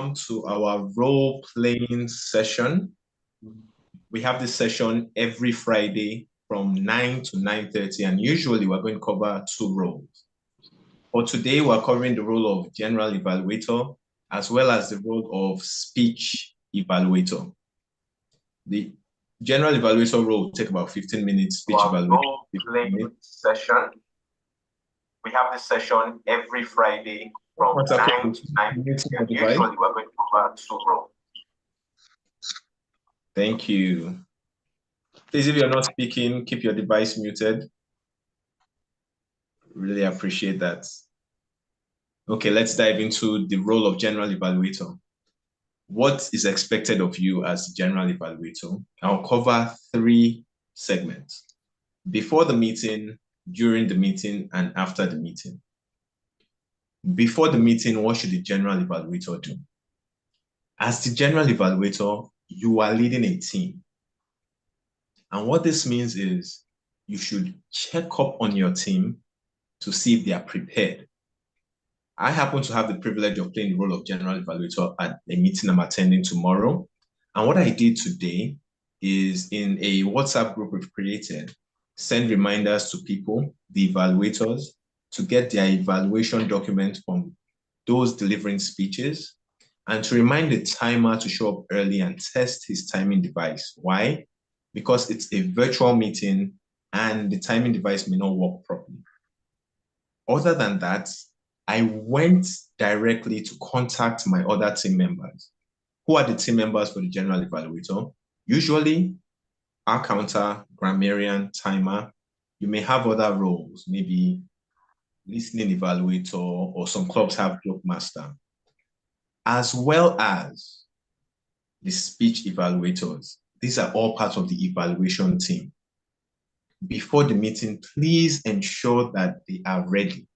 welcome to our role-playing session. We have this session every Friday from 9 to 9:30, and usually we're going to cover two roles. For today, we're covering the role of general evaluator as well as the role of speech evaluator. The general evaluator role will take about 15 minutes, speech evaluator session. We have this session every Friday from 9 to 9. Usually we're going to cover two roles. Thank you. Please, if you're not speaking, keep your device muted. Really appreciate that. Okay, let's dive into the role of general evaluator. What is expected of you as the general evaluator? I'll cover three segments: before the meeting, during the meeting, and after the meeting. Before the meeting, what should the general evaluator do? As the general evaluator, you are leading a team. And what this means is you should check up on your team to see if they are prepared. I happen to have the privilege of playing the role of general evaluator at a meeting I'm attending tomorrow. And what I did today is, in a WhatsApp group we've created, send reminders to people, the evaluators, to get their evaluation document from those delivering speeches, and to remind the timer to show up early and test his timing device. Why? Because it's a virtual meeting and the timing device may not work properly. Other than that, I went directly to contact my other team members. Who are the team members for the general evaluator? Usually, accountant, grammarian, timer. You may have other roles, maybe listening evaluator, or some clubs have Toastmaster, as well as the speech evaluators. These are all parts of the evaluation team. Before the meeting, please ensure that they are ready.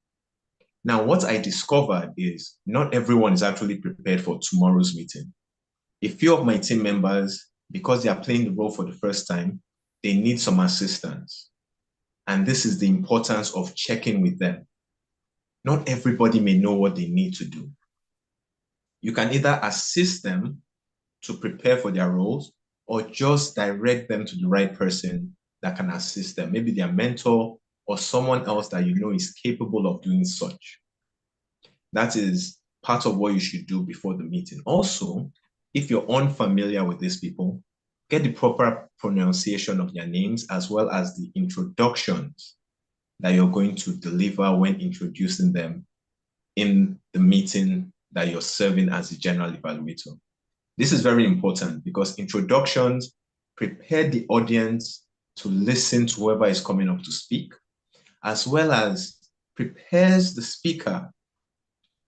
Now, what I discovered is not everyone is actually prepared for tomorrow's meeting. A few of my team members, because they are playing the role for the first time, they need some assistance. And this is the importance of checking with them. Not everybody may know what they need to do. You can either assist them to prepare for their roles or just direct them to the right person that can assist them, maybe their mentor or someone else that you know is capable of doing such. That is part of what you should do before the meeting. Also, if you're unfamiliar with these people, get the proper pronunciation of their names as well as the introductions that you're going to deliver when introducing them in the meeting that you're serving as the general evaluator. This is very important because introductions prepare the audience to listen to whoever is coming up to speak, as well as prepares the speaker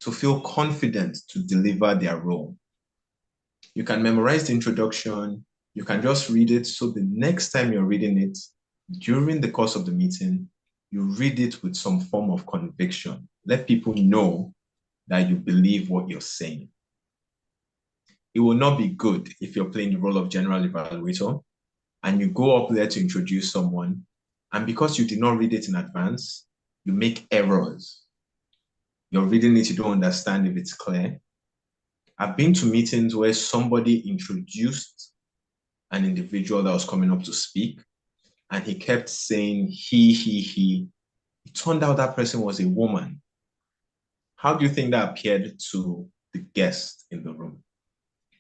to feel confident to deliver their role. You can memorize the introduction, you can just read it, so the next time you're reading it, during the course of the meeting, you read it with some form of conviction. Let people know that you believe what you're saying. It will not be good if you're playing the role of general evaluator and you go up there to introduce someone, and because you did not read it in advance, you make errors. You're reading it, you don't understand if it's clear. I've been to meetings where somebody introduced an individual that was coming up to speak, and he kept saying he. It turned out that person was a woman. How do you think that appeared to the guest in the room?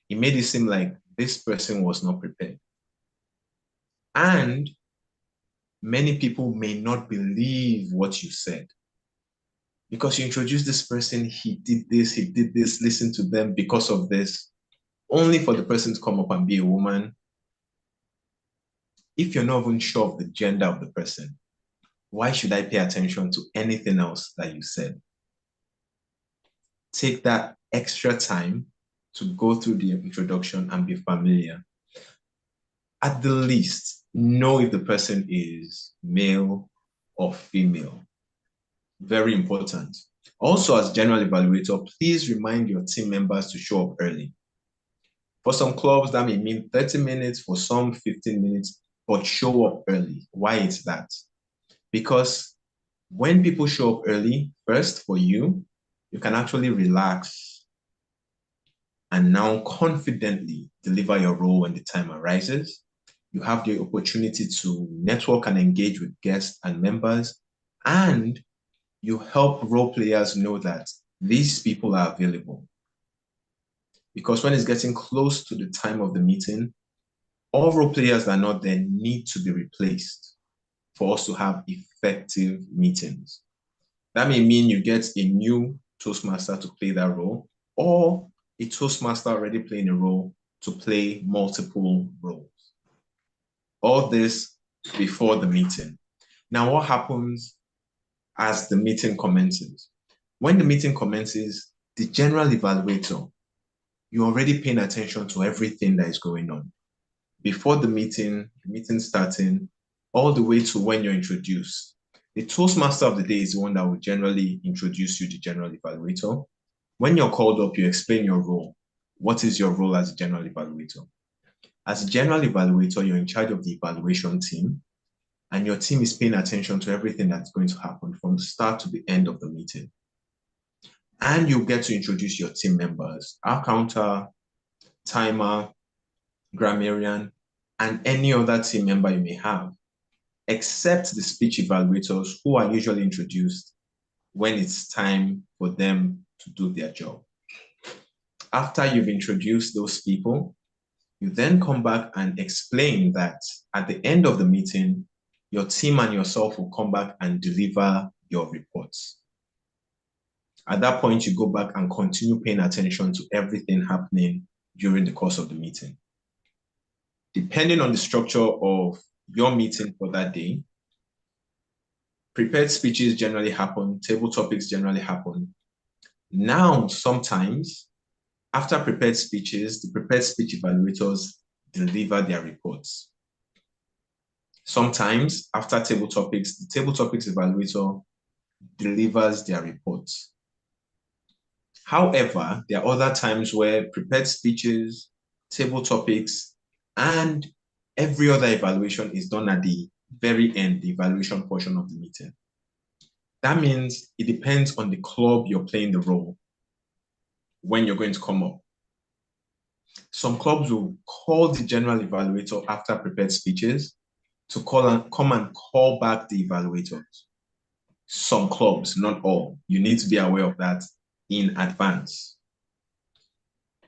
It made it seem like this person was not prepared. And many people may not believe what you said. Because you introduced this person, he did this, listen to them because of this, only for the person to come up and be a woman. If you're not even sure of the gender of the person, why should I pay attention to anything else that you said? Take that extra time to go through the introduction and be familiar. At the least, know if the person is male or female. Very important. Also, as general evaluator, please remind your team members to show up early. For some clubs, that may mean 30 minutes, for some 15 minutes, but show up early. Why is that? Because when people show up early, first for you, you can actually relax and now confidently deliver your role when the time arises. You have the opportunity to network and engage with guests and members, and you help role players know that these people are available. Because when it's getting close to the time of the meeting, all role players that are not there need to be replaced for us to have effective meetings. That may mean you get a new Toastmaster to play that role, or a Toastmaster already playing a role to play multiple roles. All this before the meeting. Now, what happens as the meeting commences? When the meeting commences, the general evaluator, you're already paying attention to everything that is going on. Before the meeting starting, all the way to when you're introduced. The Toastmaster of the day is the one that will generally introduce you to the general evaluator. When you're called up, you explain your role. What is your role as a general evaluator? As a general evaluator, you're in charge of the evaluation team, and your team is paying attention to everything that's going to happen from the start to the end of the meeting. And you get to introduce your team members, our counter, timer, grammarian, and any other team member you may have, except the speech evaluators who are usually introduced when it's time for them to do their job. After you've introduced those people, you then come back and explain that at the end of the meeting, your team and yourself will come back and deliver your reports. At that point, you go back and continue paying attention to everything happening during the course of the meeting. Depending on the structure of your meeting for that day, prepared speeches generally happen, table topics generally happen. Now, sometimes, after prepared speeches, the prepared speech evaluators deliver their reports. Sometimes, after table topics, the table topics evaluator delivers their reports. However, there are other times where prepared speeches, table topics, and every other evaluation is done at the very end, the evaluation portion of the meeting. That means it depends on the club you're playing the role when you're going to come up. Some clubs will call the general evaluator after prepared speeches to come and call back the evaluators. Some clubs, not all. You need to be aware of that in advance.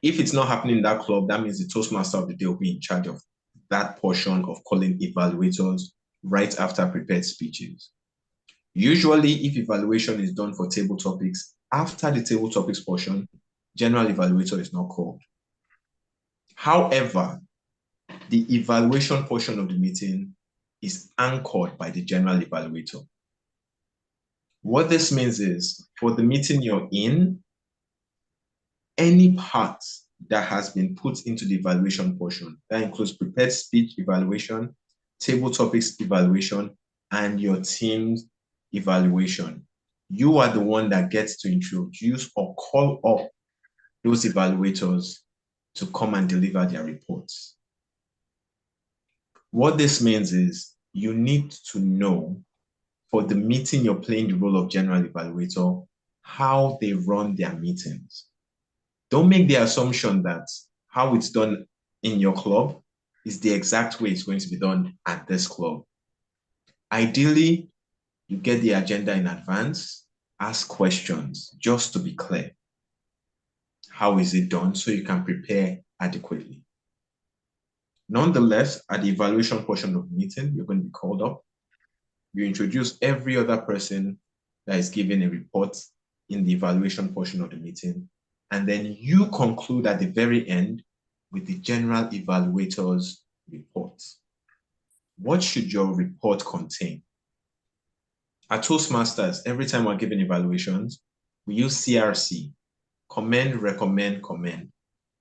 If it's not happening in that club, that means the Toastmaster of the day will be in charge of that portion of calling evaluators right after prepared speeches. Usually, if evaluation is done for table topics, after the table topics portion, general evaluator is not called. However, the evaluation portion of the meeting is anchored by the general evaluator. What this means is, for the meeting you're in, any part that has been put into the evaluation portion, that includes prepared speech evaluation, table topics evaluation, and your team's evaluation, you are the one that gets to introduce or call up those evaluators to come and deliver their reports. What this means is you need to know, for the meeting you're playing the role of general evaluator, how they run their meetings. Don't make the assumption that how it's done in your club is the exact way it's going to be done at this club. Ideally, you get the agenda in advance, ask questions just to be clear. How is it done so you can prepare adequately? Nonetheless, at the evaluation portion of the meeting, you're going to be called up. You introduce every other person that is given a report in the evaluation portion of the meeting, and then you conclude at the very end with the general evaluator's report. What should your report contain? At Toastmasters, every time we're giving evaluations, we use CRC, commend, recommend, commend,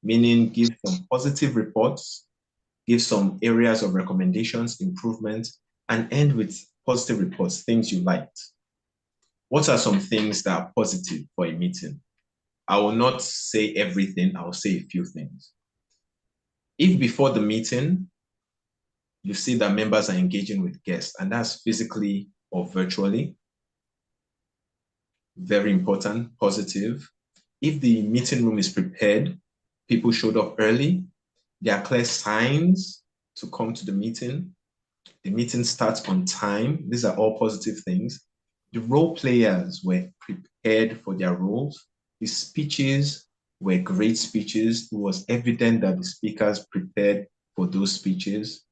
meaning give some positive reports, give some areas of recommendations, improvements, and end with positive reports, things you liked. What are some things that are positive for a meeting? I will not say everything, I'll say a few things. If before the meeting, you see that members are engaging with guests, and that's physically or virtually, very important, positive. If the meeting room is prepared People showed up early. There are clear signs to come to the meeting. The meeting starts on time. These are all positive things. The role players were prepared for their roles. The speeches were great speeches. It was evident that the speakers prepared for those speeches.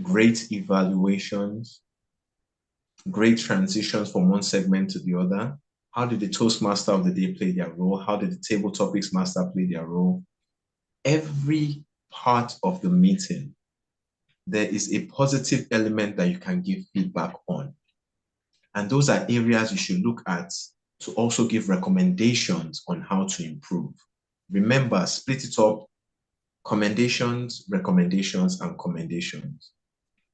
Great evaluations, great transitions from one segment to the other. How did the Toastmaster of the day play their role? How did the table topics master play their role? Every part of the meeting, there is a positive element that you can give feedback on. And those are areas you should look at to also give recommendations on how to improve. Remember, split it up, commendations, recommendations, and commendations.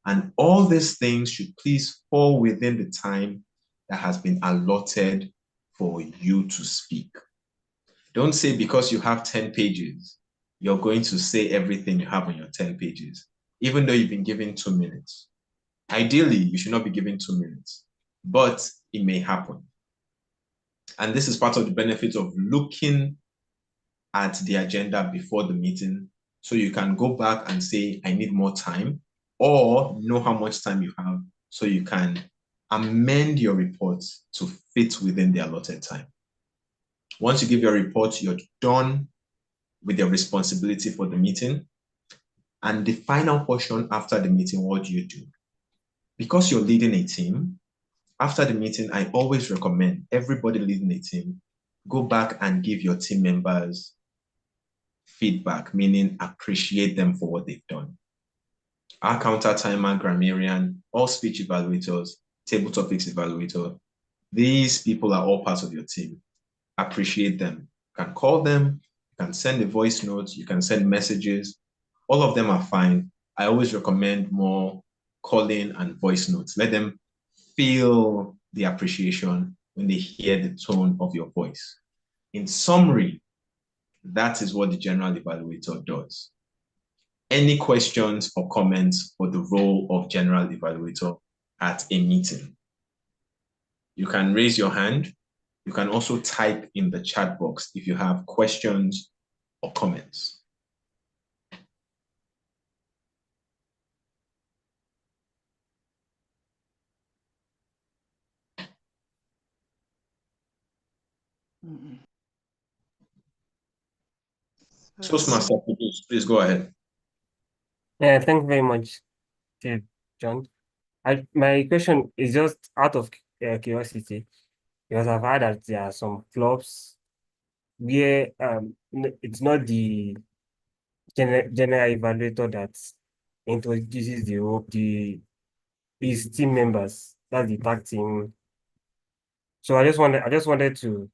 And all these things should please fall within the time that has been allotted for you to speak. Don't say because you have 10 pages, you're going to say everything you have on your 10 pages, even though you've been given 2 minutes. Ideally, you should not be given 2 minutes, but it may happen. And this is part of the benefit of looking at the agenda before the meeting. So you can go back and say, I need more time, or know how much time you have so you can amend your report to fit within the allotted time. Once you give your report, you're done with your responsibility for the meeting. And the final portion after the meeting, what do you do? Because you're leading a team, after the meeting, I always recommend everybody leading a team, go back and give your team members feedback, meaning appreciate them for what they've done. Our counter timer, grammarian, all speech evaluators, table topics evaluator, these people are all parts of your team. Appreciate them. You can call them, you can send a voice note, you can send messages. All of them are fine. I always recommend more calling and voice notes. Let them feel the appreciation when they hear the tone of your voice. In summary, that is what the general evaluator does. Any questions or comments for the role of general evaluator at a meeting? You can raise your hand. You can also type in the chat box if you have questions or comments. Toastmaster, please go ahead. Yeah, thank you very much, John. My question is just out of curiosity, because I've heard that there are some clubs where it's not the general evaluator that introduces his team members. That's the tag team. So I just wanted to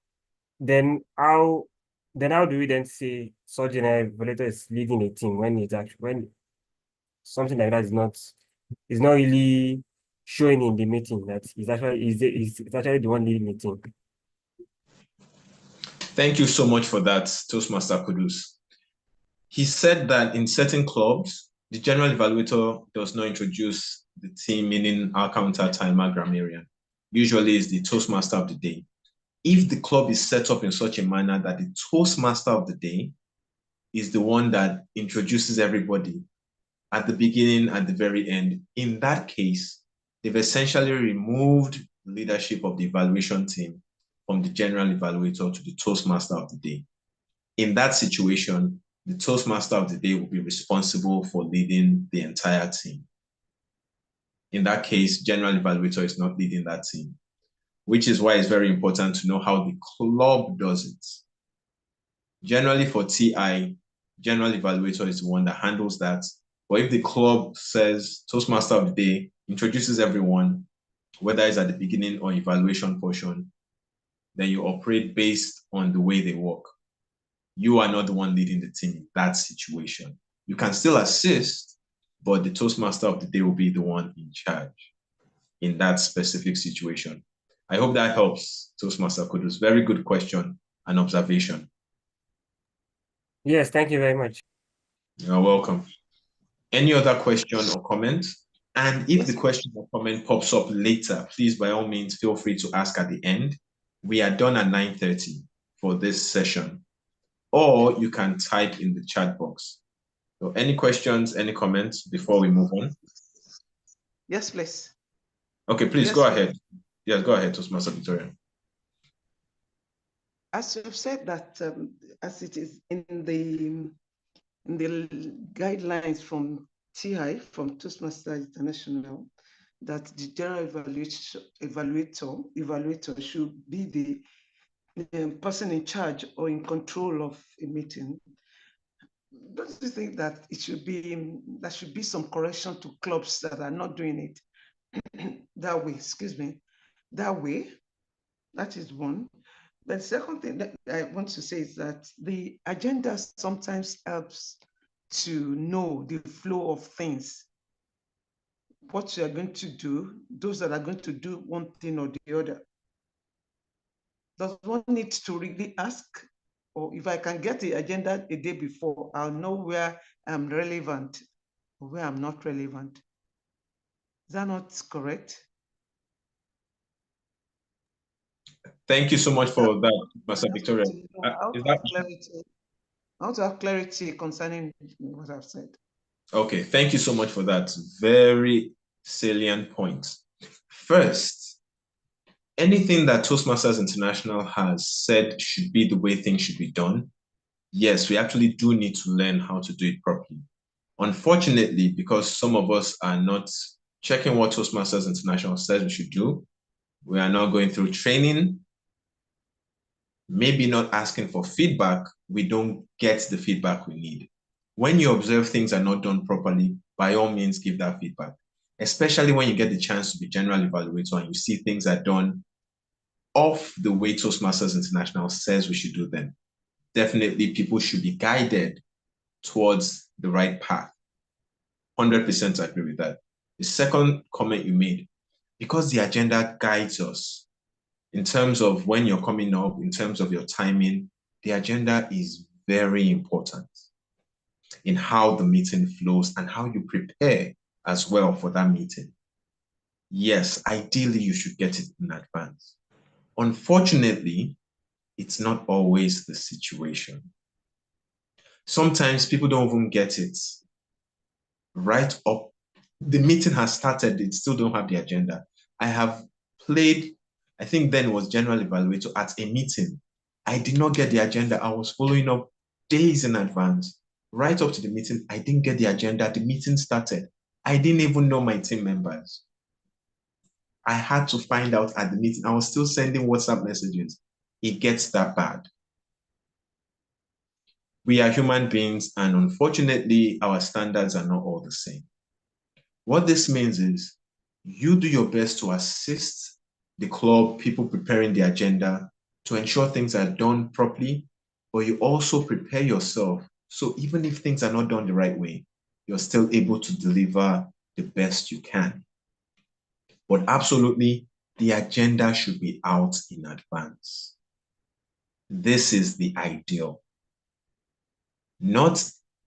then how do we then say such general evaluator is leading a team when it's actually when something like that is not really showing in the meeting that is actually the one leading the team. Thank you so much for that, Toastmaster Kudus. He said that in certain clubs, the general evaluator does not introduce the team, meaning our counter timer grammarian. Usually is the Toastmaster of the day. If the club is set up in such a manner that the Toastmaster of the day is the one that introduces everybody at the beginning, at the very end, in that case, they've essentially removed the leadership of the evaluation team from the general evaluator to the Toastmaster of the day. In that situation, the Toastmaster of the day will be responsible for leading the entire team. In that case, general evaluator is not leading that team, which is why it's very important to know how the club does it. Generally for TI, general evaluator is the one that handles that. But if the club says Toastmaster of the day, introduces everyone, whether it's at the beginning or evaluation portion, then you operate based on the way they work. You are not the one leading the team in that situation. You can still assist, but the Toastmaster of the day will be the one in charge in that specific situation. I hope that helps, Toastmaster Kudus. Very good question and observation. Yes, thank you very much. You're welcome. Any other question or comment? And if the question or comment pops up later, please, by all means, feel free to ask at the end. We are done at 9:30 for this session. or you can type in the chat box. So any questions, any comments before we move on? Yes, please. Okay, please go ahead. Yes, go ahead, Toastmaster Victoria. As you've said that, as it is in the guidelines from TI, from Toastmasters International, that the general evaluator should be the person in charge or in control of a meeting. Don't you think that there should be some correction to clubs that are not doing it that way? Excuse me, that way. That is one. The second thing that I want to say is that the agenda sometimes helps to know the flow of things, what you are going to do, those that are going to do one thing or the other. Does one need to really ask? Or if I can get the agenda a day before, I'll know where I'm relevant or where I'm not relevant. Is that not correct? Thank you so much for that, Master Victoria. I want to have clarity concerning what I've said. Okay, thank you so much for that. Very salient point. First, anything that Toastmasters International has said should be the way things should be done, yes, we actually do need to learn how to do it properly. Unfortunately, because some of us are not checking what Toastmasters International says we should do, we are not going through training, maybe not asking for feedback, we don't get the feedback we need. When you observe things are not done properly, by all means, give that feedback, especially when you get the chance to be general evaluator and you see things are done off the way Toastmasters International says we should do them. Definitely, people should be guided towards the right path. 100% agree with that. The second comment you made, because the agenda guides us in terms of when you're coming up, in terms of your timing, the agenda is very important in how the meeting flows and how you prepare as well for that meeting. Yes, ideally you should get it in advance. Unfortunately, it's not always the situation. Sometimes people don't even get it right up. The meeting has started, they still don't have the agenda. I have played, I think then it was general evaluator at a meeting. I did not get the agenda. I was following up days in advance. Right up to the meeting, I didn't get the agenda. The meeting started. I didn't even know my team members. I had to find out at the meeting. I was still sending WhatsApp messages. It gets that bad. We are human beings, and unfortunately, our standards are not all the same. What this means is you do your best to assist the club, people preparing the agenda to ensure things are done properly, but you also prepare yourself. So even if things are not done the right way, you're still able to deliver the best you can. But absolutely, the agenda should be out in advance. This is the ideal. Not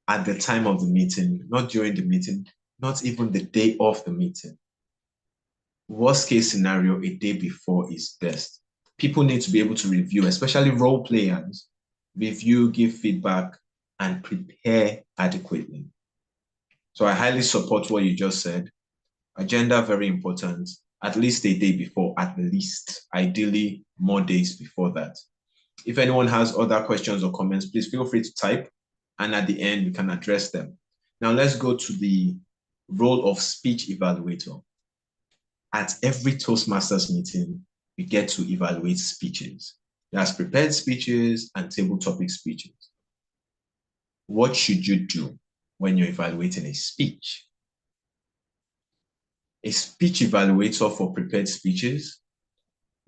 at the time of the meeting, not during the meeting, not even the day of the meeting. Worst case scenario, a day before is best. People need to be able to review, especially role players, review, give feedback, and prepare adequately. So I highly support what you just said. Agenda, very important. At least a day before, at least. Ideally, more days before that. If anyone has other questions or comments, please feel free to type. And at the end, we can address them. Now let's go to the role of speech evaluator. At every Toastmasters meeting, we get to evaluate speeches. There's prepared speeches and table topic speeches. What should you do when you're evaluating a speech? A speech evaluator for prepared speeches,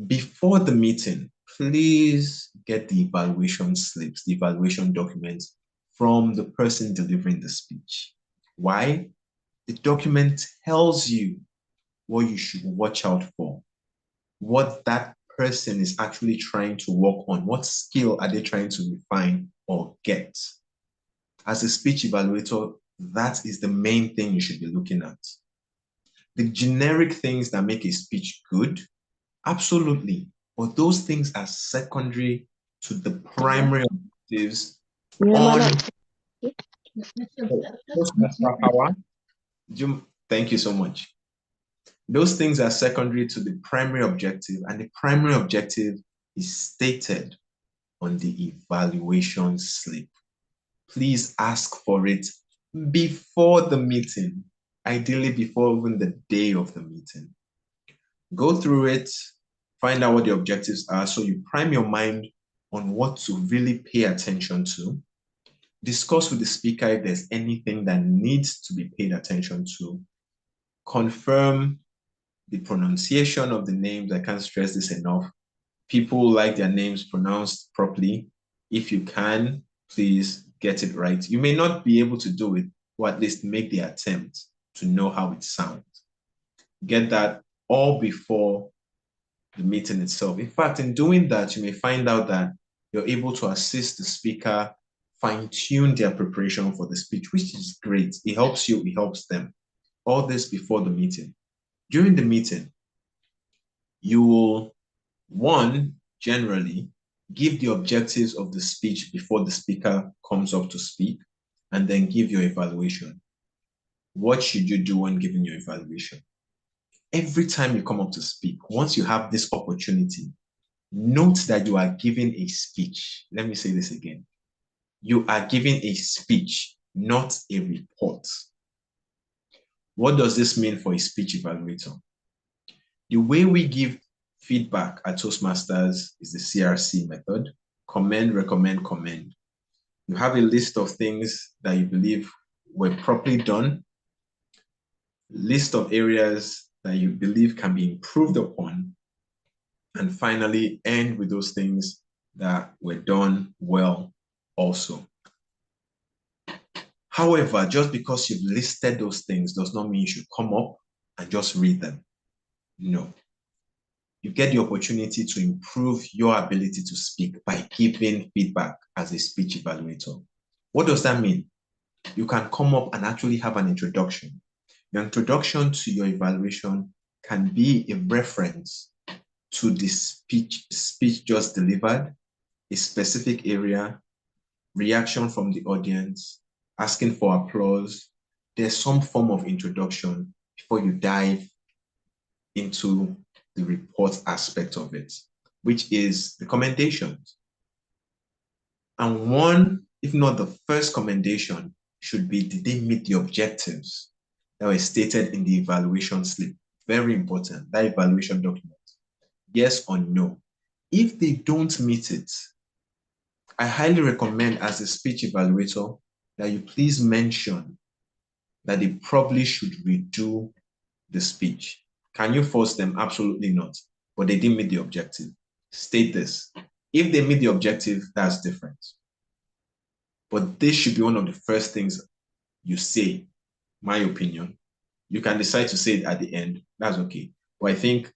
before the meeting, please get the evaluation slips, the evaluation documents from the person delivering the speech. Why? The document tells you what you should watch out for, what that person is actually trying to work on, what skill are they trying to refine or get. As a speech evaluator, that is the main thing you should be looking at. The generic things that make a speech good, absolutely, but those things are secondary to the primary objectives On Toastmaster power. Thank you so much. Those things are secondary to the primary objective, and the primary objective is stated on the evaluation slip. Please ask for it before the meeting, ideally before even the day of the meeting. Go through it, find out what the objectives are, so you prime your mind on what to really pay attention to. Discuss with the speaker if there's anything that needs to be paid attention to. Confirm the pronunciation of the names. I can't stress this enough. People like their names pronounced properly. If you can, please get it right. You may not be able to do it, or at least make the attempt to know how it sounds. Get that all before the meeting itself. In fact, in doing that, you may find out that you're able to assist the speaker fine-tune their preparation for the speech, which is great. It helps you, it helps them. All this before the meeting. During the meeting, you will, one, generally give the objectives of the speech before the speaker comes up to speak, and then give your evaluation. What should you do when giving your evaluation? Every time you come up to speak, once you have this opportunity, note that you are giving a speech. Let me say this again. You are giving a speech, not a report. What does this mean for a speech evaluator? The way we give feedback at Toastmasters is the CRC method: commend, recommend, commend. You have a list of things that you believe were properly done, list of areas that you believe can be improved upon, and finally end with those things that were done well also. However, just because you've listed those things does not mean you should come up and just read them. No. You get the opportunity to improve your ability to speak by giving feedback as a speech evaluator. What does that mean? You can come up and actually have an introduction. Your introduction to your evaluation can be a reference to the speech just delivered, a specific area, reaction from the audience, asking for applause. There's some form of introduction before you dive into the report aspect of it, which is the commendations. And one, if not the first commendation, should be, did they meet the objectives that were stated in the evaluation slip? Very important, that evaluation document. Yes or no. If they don't meet it, I highly recommend as a speech evaluator that you please mention that they probably should redo the speech. Can you force them? Absolutely not. But they didn't meet the objective. State this. If they meet the objective, that's different. But this should be one of the first things you say, my opinion. You can decide to say it at the end. That's okay. But I think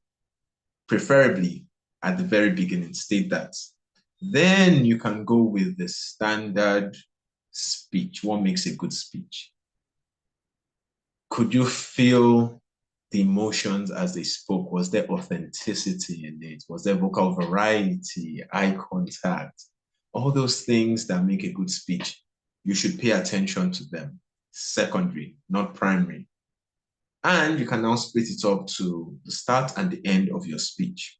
preferably at the very beginning, state that. Then you can go with the standard speech. What makes a good speech? Could you feel the emotions as they spoke? Was there authenticity in it? Was there vocal variety, eye contact? All those things that make a good speech, you should pay attention to them. Secondary, not primary. And you can now split it up to the start and the end of your speech.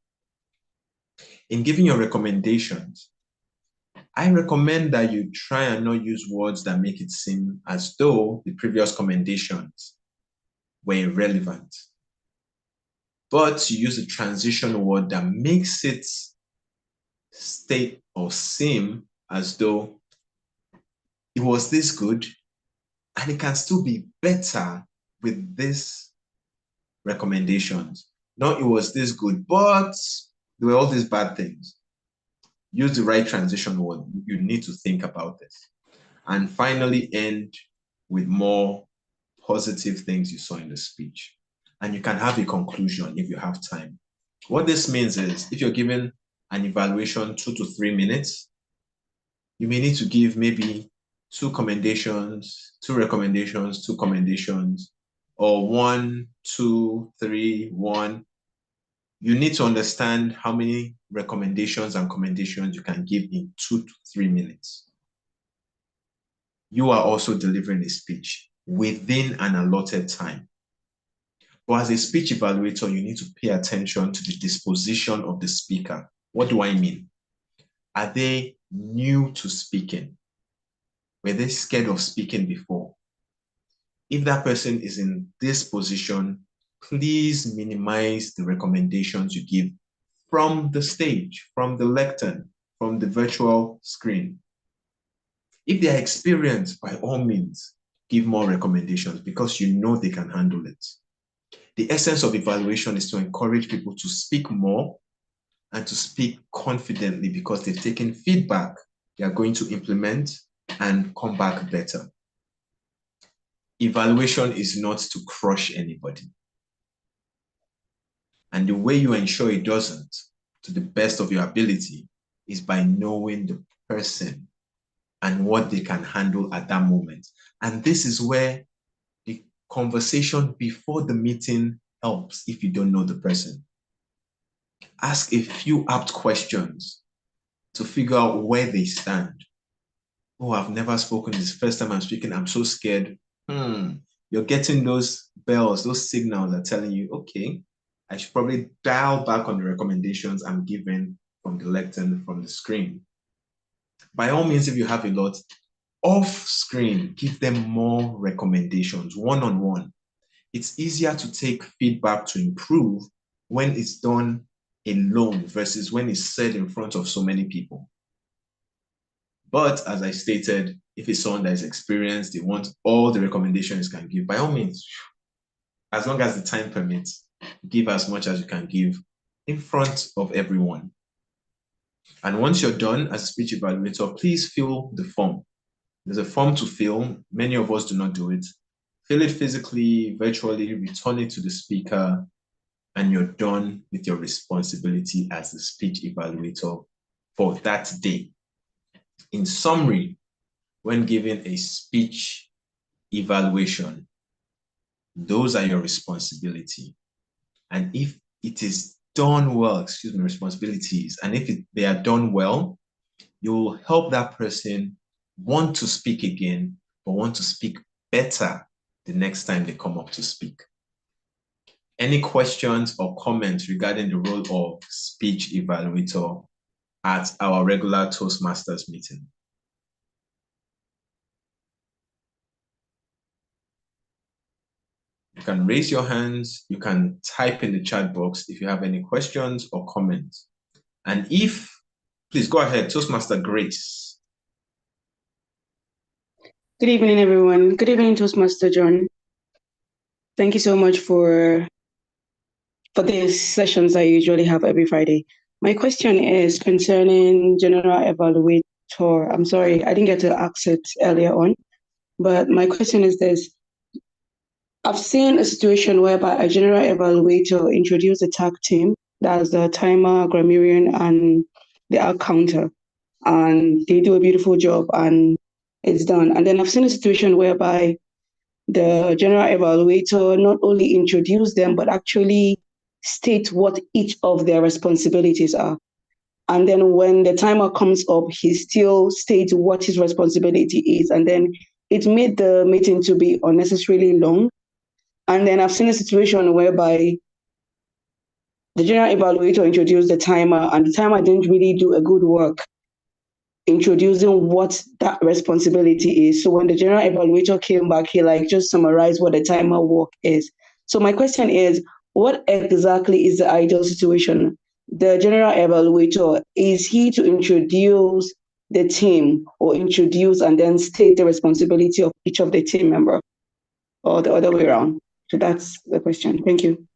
In giving your recommendations, I recommend that you try and not use words that make it seem as though the previous commendations were irrelevant, but you use a transition word that makes it state or seem as though it was this good and it can still be better with this recommendations. Not it was this good, but there were all these bad things. Use the right transition word. You need to think about this. And finally end with more positive things you saw in the speech. And you can have a conclusion if you have time. What this means is if you're given an evaluation 2 to 3 minutes, you may need to give maybe 2 commendations, 2 recommendations, 2 commendations, or 1, 2, 3, 1. You need to understand how many recommendations and commendations you can give in 2 to 3 minutes. you are also delivering a speech within an allotted time. But as a speech evaluator, you need to pay attention to the disposition of the speaker. What do I mean? Are they new to speaking? Were they scared of speaking before? If that person is in this position, please minimize the recommendations you give from the stage, from the lectern, from the virtual screen. If they are experienced, by all means, give more recommendations because you know they can handle it. The essence of evaluation is to encourage people to speak more and to speak confidently because they've taken feedback they are going to implement and come back better. Evaluation is not to crush anybody. And the way you ensure it doesn't, to the best of your ability, is by knowing the person and what they can handle at that moment. And this is where the conversation before the meeting helps if you don't know the person. Ask a few apt questions to figure out where they stand. Oh, I've never spoken. This is the first time I'm speaking. I'm so scared. You're getting those bells, those signals are telling you, okay, I should probably dial back on the recommendations I'm given from the lectern, from the screen. By all means, if you have a lot, off screen, give them more recommendations, one-on-one. It's easier to take feedback to improve when it's done alone versus when it's said in front of so many people. But as I stated, if it's someone that is experienced, they want all the recommendations you can give, by all means, as long as the time permits, give as much as you can give in front of everyone. And once you're done as a speech evaluator, please fill the form. There's a form to fill. Many of us do not do it. Fill it physically, virtually, return it to the speaker, and you're done with your responsibility as the speech evaluator for that day. In summary, when giving a speech evaluation, those are your responsibility. And if it is done well, responsibilities, and if they are done well, you'll help that person want to speak again, but want to speak better the next time they come up to speak. Any questions or comments regarding the role of speech evaluator at our regular Toastmasters meeting? You can raise your hands, you can type in the chat box if you have any questions or comments. And please go ahead, Toastmaster Grace. Good evening, everyone. Good evening, Toastmaster John. Thank you so much for these sessions I usually have every Friday. My question is concerning General Evaluator. I'm sorry, I didn't get to ask it earlier on, but my question is this. I've seen a situation whereby a General Evaluator introduced a tag team, that's the timer, grammarian, and the art counter, and they do a beautiful job and it's done. And then I've seen a situation whereby the General Evaluator not only introduce them, but actually state what each of their responsibilities are. And then when the timer comes up, he still states what his responsibility is. And then it made the meeting to be unnecessarily long. And then I've seen a situation whereby the General Evaluator introduced the timer and the timer didn't really do a good work introducing what that responsibility is. So when the General Evaluator came back, he just summarized what the timer work is. So my question is, what exactly is the ideal situation? The General Evaluator, is he to introduce the team or introduce and then state the responsibility of each of the team member, or the other way around? So that's the question. Thank you.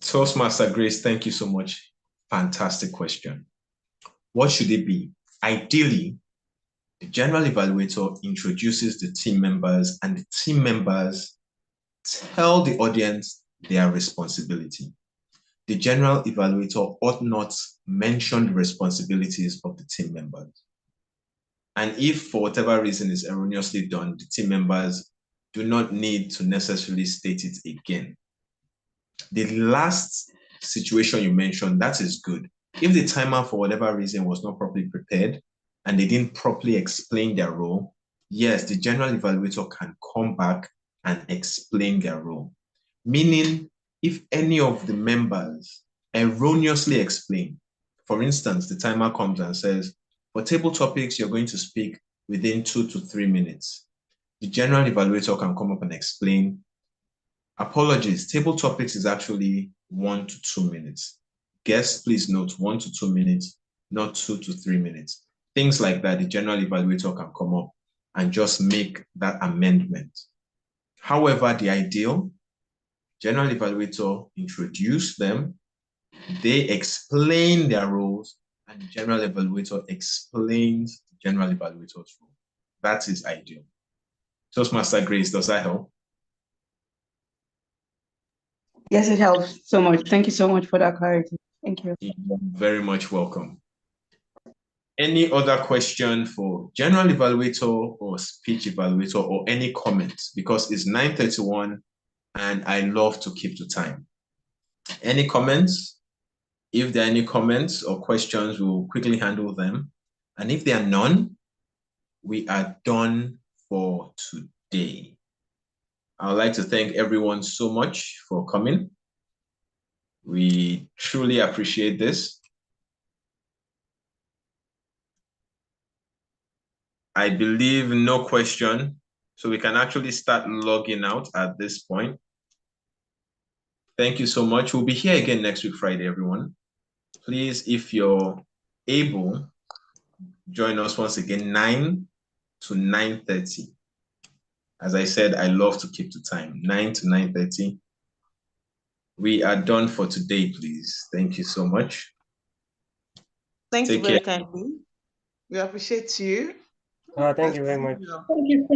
Toastmaster Grace, thank you so much. Fantastic question. What should it be? Ideally, the General Evaluator introduces the team members and the team members tell the audience their responsibility. The General Evaluator ought not mention the responsibilities of the team members. And if for whatever reason is erroneously done, the team members do not need to necessarily state it again. The last situation you mentioned, that is good. If the timer for whatever reason was not properly prepared and they didn't properly explain their role, yes, the general evaluator can come back and explain their role. Meaning, if any of the members erroneously explain, for instance, the timer comes and says, for table topics, you're going to speak within 2 to 3 minutes. The general evaluator can come up and explain, apologies, table topics is actually 1 to 2 minutes. Guests, please note 1 to 2 minutes, not 2 to 3 minutes. Things like that, the general evaluator can come up and just make that amendment. However, the ideal, general evaluator introduce them, they explain their roles, and the general evaluator explains the general evaluator's role. That is ideal. Toastmaster Grace, does that help? Yes, it helps so much. Thank you so much for that clarity. Thank you. You're very much welcome. Any other question for general evaluator or speech evaluator or any comments? Because it's 9:31 and I love to keep to time. Any comments? If there are any comments or questions, we'll quickly handle them. And if there are none, we are done for today. I would like to thank everyone so much for coming. We truly appreciate this. I believe no question, so we can actually start logging out at this point. Thank you so much. We'll be here again next week, Friday, everyone. Please, if you're able, join us once again, 9 to 9:30. As I said, I love to keep to time, 9 to 9:30. We are done for today, please. Thank you so much. Thank you very kindly. We appreciate you. Thank you very much. Thank you.